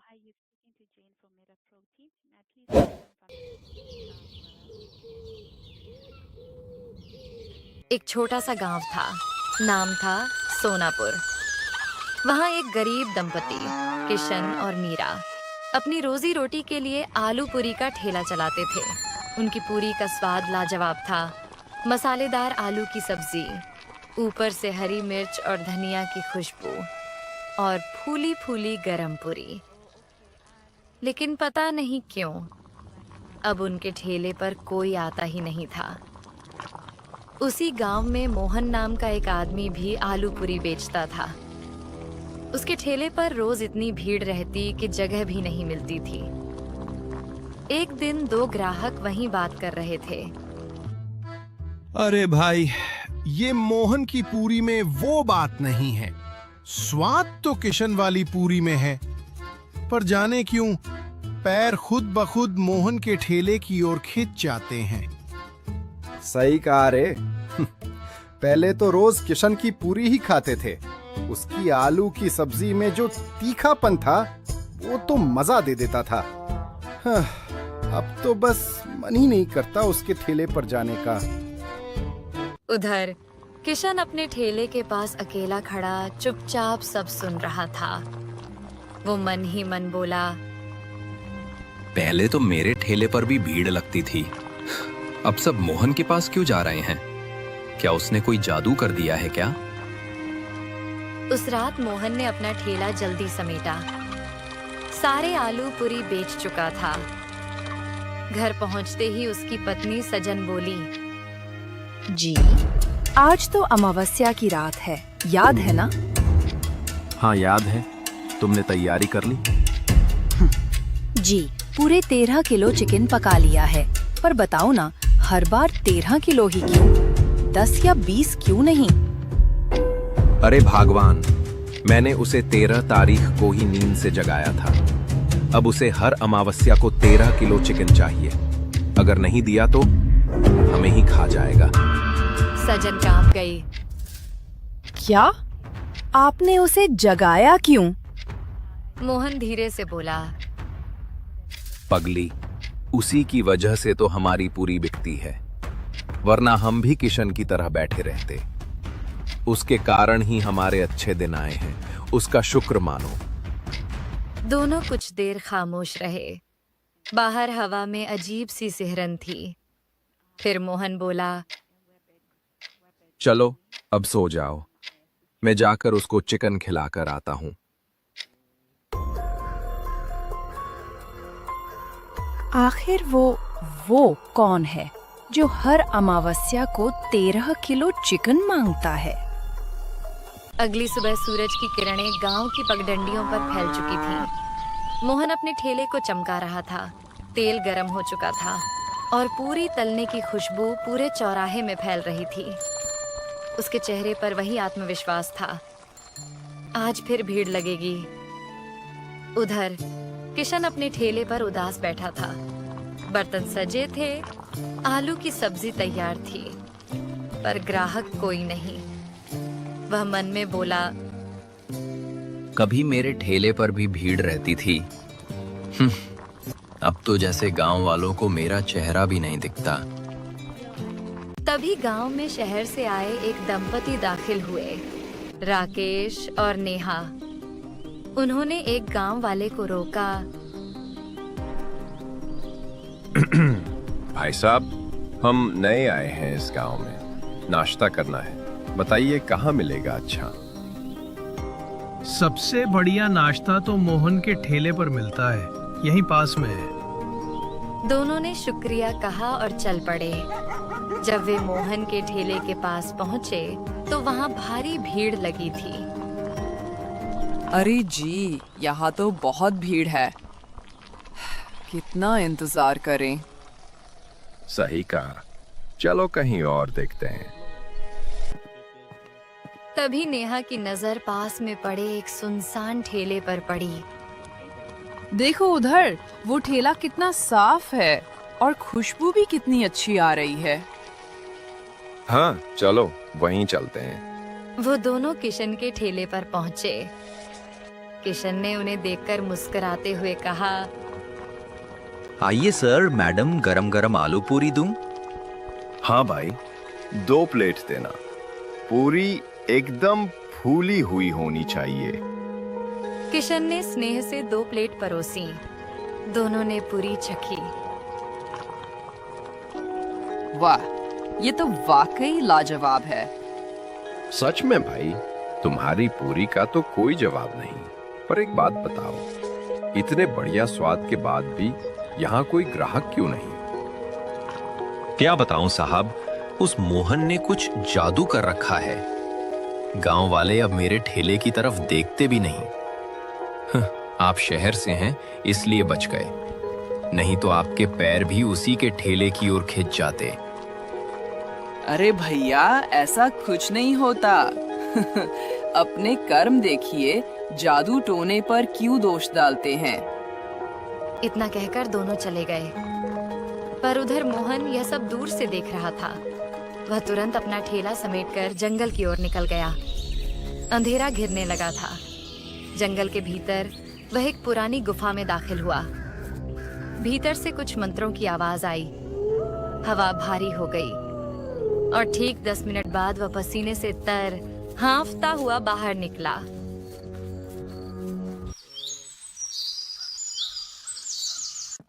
hi, you speaking to Jane from Meta Protein. May I please have some एक छोटा सा गांव था। नाम था सोनापुर। वहाँ एक गरीब दंपति किशन और मीरा अपनी रोजी रोटी के लिए आलू पूरी का ठेला चलाते थे। उनकी पूरी का स्वाद लाजवाब था। मसालेदार आलू की सब्जी, ऊपर से हरी मिर्च और धनिया की खुशबू, और फूली फूली गरम पूरी। लेकिन पता नहीं क्यों अब उनके ठेले पर कोई आता ही नहीं था। उसी गांव में मोहन नाम का एक आदमी भी आलू पूरी बेचता था। उसके ठेले पर रोज इतनी भीड़ रहती कि जगह भी नहीं मिलती थी। एक दिन दो ग्राहक वहीं बात कर रहे थे। अरे भाई, ये मोहन की पूरी में वो बात नहीं है। स्वाद तो किशन वाली पूरी में है, पर जाने क्यों पैर खुद ब खुद मोहन के ठेले की ओर खिंच जाते हैं। सही कहा रे। पहले तो रोज किशन की पूरी ही खाते थे। उसकी आलू की सब्जी में जो तीखापन था वो तो मजा दे देता था। अब तो बस मन ही नहीं करता उसके ठेले पर जाने का। उधर किशन अपने ठेले के पास अकेला खड़ा चुपचाप सब सुन रहा था। वो मन ही मन बोला, पहले तो मेरे ठेले पर भी भीड़ लगती थी, अब सब मोहन के पास क्यों जा रहे हैं? क्या उसने कोई जादू कर दिया है क्या? उस रात मोहन ने अपना ठेला जल्दी समेटा। सारे आलू पूरी बेच चुका था। घर पहुंचते ही उसकी पत्नी सजन बोली, जी, आज तो अमावस्या की रात है, याद है ना? हाँ याद है। तुमने तैयारी कर ली? जी, पूरे 13 किलो चिकन पका लिया है। पर बताओ ना, हर बार 13 किलो ही क्यों? 10 या 20 क्यों नहीं? अरे भगवान, मैंने उसे 13 तारीख को ही नींद से जगाया था। अब उसे हर अमावस्या को 13 किलो चिकन चाहिए। अगर नहीं दिया तो हमें ही खा जाएगा। सजन कांप गई। क्या? आपने उसे जगाया क्यों? मोहन धीरे से बोला, पगली, उसी की वजह से तो हमारी पूरी बिकती है, वरना हम भी किशन की तरह बैठे रहते। उसके कारण ही हमारे अच्छे दिन आए हैं, उसका शुक्र मानो। दोनों कुछ देर खामोश रहे। बाहर हवा में अजीब सी सिहरन थी। फिर मोहन बोला, चलो अब सो जाओ, मैं जाकर उसको चिकन खिलाकर आता हूँ। आखिर वो कौन है जो हर अमावस्या को 13 किलो चिकन मांगता है? अगली सुबह सूरज की किरणें गांव की पगडंडियों पर फैल चुकी थीं। मोहन अपने ठेले को चमका रहा था। तेल गर्म हो चुका था और पूरी तलने की खुशबू पूरे चौराहे में फैल रही थी। उसके चेहरे पर वही आत्मविश्वास था। आज फिर भीड़ लगेगी। उधर किशन अपने ठेले पर उदास बैठा था। बर्तन सजे थे, आलू की सब्जी तैयार थी, पर ग्राहक कोई नहीं। वह मन में बोला, कभी मेरे ठेले पर भी भीड़ रहती थी। अब तो जैसे गांव वालों को मेरा चेहरा भी नहीं दिखता। तभी गांव में शहर से आए एक दंपति दाखिल हुए, राकेश और नेहा। उन्होंने एक गांव वाले को रोका। भाई साहब, हम नए आए हैं इस गांव में, नाश्ता करना है, बताइए कहाँ मिलेगा अच्छा? सबसे बढ़िया नाश्ता तो मोहन के ठेले पर मिलता है, यहीं पास में है। दोनों ने शुक्रिया कहा और चल पड़े। जब वे मोहन के ठेले के पास पहुंचे तो वहां भारी भीड़ लगी थी। अरे जी, यहाँ तो बहुत भीड़ है। कितना इंतजार करें? सही कहा, चलो कहीं और देखते हैं। तभी नेहा की नजर पास में पड़े एक सुनसान ठेले पर पड़ी। देखो उधर, वो ठेला कितना साफ है और खुशबू भी कितनी अच्छी आ रही है। हाँ चलो वहीं चलते हैं। वो दोनों किशन के ठेले पर पहुंचे। किशन ने उन्हें देखकर मुस्कुराते हुए कहा, आइए सर, मैडम गरम गरम आलू पूरी दूं? हाँ भाई, 2 प्लेट देना। पूरी एकदम फूली हुई होनी चाहिए। किशन ने स्नेह से 2 प्लेट परोसी। दोनों ने पूरी चखी। वाह, ये तो वाकई लाजवाब है। सच में भाई, तुम्हारी पूरी का तो कोई जवाब नहीं। पर एक बात बताओ, इतने बढ़िया स्वाद के बाद भी यहाँ कोई ग्राहक क्यों नहीं? क्या बताऊं साहब, उस मोहन ने कुछ जादू कर रखा है। गांव वाले अब मेरे ठेले की तरफ देखते भी नहीं। आप शहर से हैं इसलिए बच गए, नहीं तो आपके पैर भी उसी के ठेले की ओर खिंच जाते। अरे भैया, ऐसा कुछ नहीं होता। अपने कर्म देखिए, जादू टोने पर क्यों दोष डालते हैं? इतना कहकर दोनों चले गए। पर उधर मोहन यह सब दूर से देख रहा था। वह तुरंत अपना ठेला समेटकर जंगल की ओर निकल गया। अंधेरा घिरने लगा था। जंगल के भीतर वह एक पुरानी गुफा में दाखिल हुआ। भीतर से कुछ मंत्रों की आवाज आई। हवा भारी हो गई और ठीक 10 मिनट बाद वह पसीने से तर हाँफता हुआ बाहर निकला।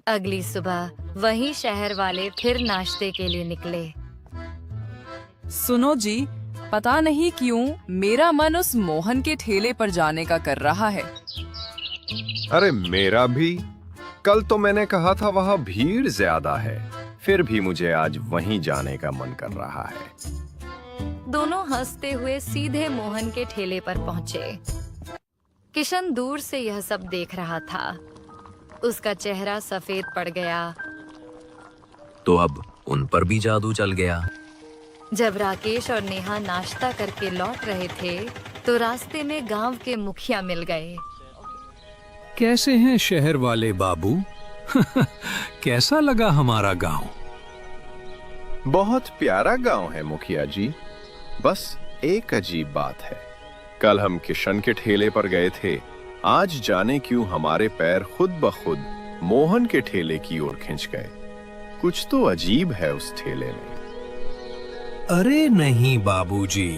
अगली सुबह वही शहर वाले फिर नाश्ते के लिए निकले। सुनो जी, पता नहीं क्यों मेरा मन उस मोहन के ठेले पर जाने का कर रहा है। अरे मेरा भी। कल तो मैंने कहा था वहाँ भीड़ ज्यादा है, फिर भी मुझे आज वहीं जाने का मन कर रहा है। दोनों हंसते हुए सीधे मोहन के ठेले पर पहुंचे। किशन दूर से यह सब देख रहा था। उसका चेहरा सफेद पड़ गया। तो अब उन पर भी जादू चल गया। जब राकेश और नेहा नाश्ता करके लौट रहे थे तो रास्ते में गांव के मुखिया मिल गए। कैसे हैं शहर वाले बाबू? कैसा लगा हमारा गांव? बहुत प्यारा गांव है मुखिया जी। बस एक अजीब बात है, कल हम किशन के ठेले पर गए थे, आज जाने क्यों हमारे पैर खुद ब खुद मोहन के ठेले की ओर खिंच गए। कुछ तो अजीब है उस ठेले में। अरे नहीं बाबूजी,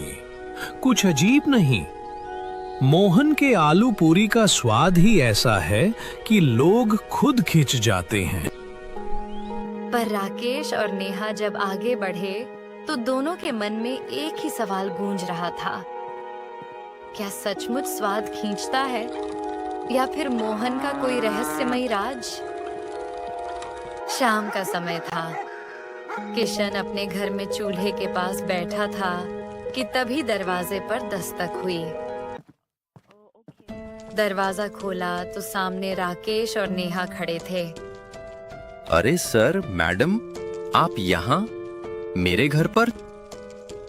कुछ अजीब नहीं। मोहन के आलू पूरी का स्वाद ही ऐसा है कि लोग खुद खिंच जाते हैं। पर राकेश और नेहा जब आगे बढ़े तो दोनों के मन में एक ही सवाल गूंज रहा था, क्या सचमुच स्वाद खींचता है या फिर मोहन का कोई रहस्यमयी राज? शाम का समय था। किशन अपने घर में चूल्हे के पास बैठा था कि तभी दरवाजे पर दस्तक हुई। दरवाजा खोला तो सामने राकेश और नेहा खड़े थे। अरे सर, मैडम, आप यहाँ मेरे घर पर?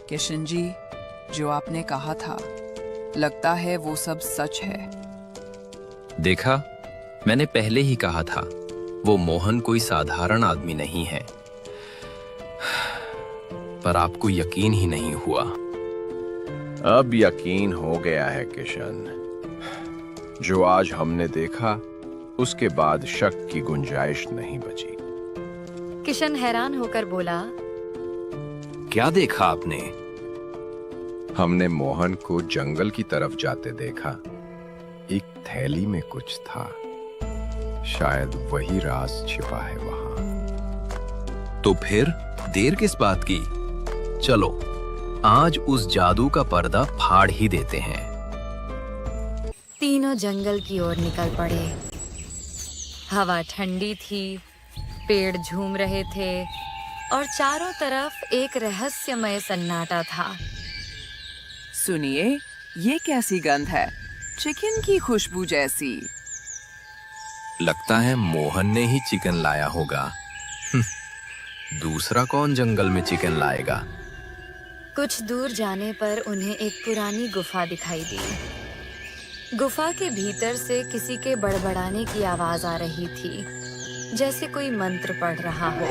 किशन जी, जो आपने कहा था, लगता है वो सब सच है। देखा, मैंने पहले ही कहा था, वो मोहन कोई साधारण आदमी नहीं है। पर आपको यकीन ही नहीं हुआ। अब यकीन हो गया है किशन। जो आज हमने देखा, उसके बाद शक की गुंजाइश नहीं बची। किशन हैरान होकर बोला, क्या देखा आपने? हमने मोहन को जंगल की तरफ जाते देखा। एक थैली में कुछ था, शायद वही राज छिपा है वहां। तो फिर देर किस बात की? चलो, आज उस जादू का पर्दा फाड़ ही देते हैं। तीनों जंगल की ओर निकल पड़े। हवा ठंडी थी, पेड़ झूम रहे थे और चारों तरफ एक रहस्यमय सन्नाटा था। सुनिए, ये कैसी गंध है? चिकन की खुशबू जैसी। लगता है मोहन ने ही चिकन लाया होगा। दूसरा कौन जंगल में चिकन लाएगा? कुछ दूर जाने पर उन्हें एक पुरानी गुफा दिखाई दी। गुफा के भीतर से किसी के बड़बड़ाने की आवाज आ रही थी, जैसे कोई मंत्र पढ़ रहा हो।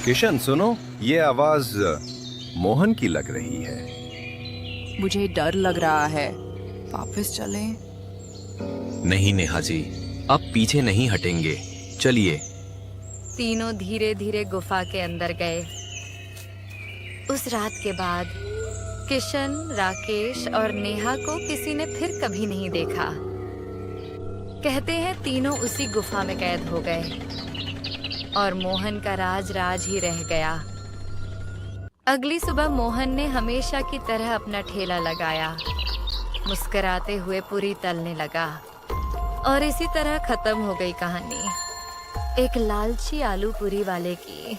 किशन सुनो, ये आवाज मोहन की लग रही है। मुझे डर लग रहा है। वापस चलें? नहीं नेहा जी, अब पीछे नहीं हटेंगे, चलिए। तीनों धीरे धीरे गुफा के अंदर गए। उस रात के बाद किशन, राकेश और नेहा को किसी ने फिर कभी नहीं देखा। कहते हैं तीनों उसी गुफा में कैद हो गए और मोहन का राज राज ही रह गया। अगली सुबह मोहन ने हमेशा की तरह अपना ठेला लगाया, मुस्कुराते हुए पूरी तलने लगा और इसी तरह खत्म हो गई कहानी एक लालची आलू पूरी वाले की।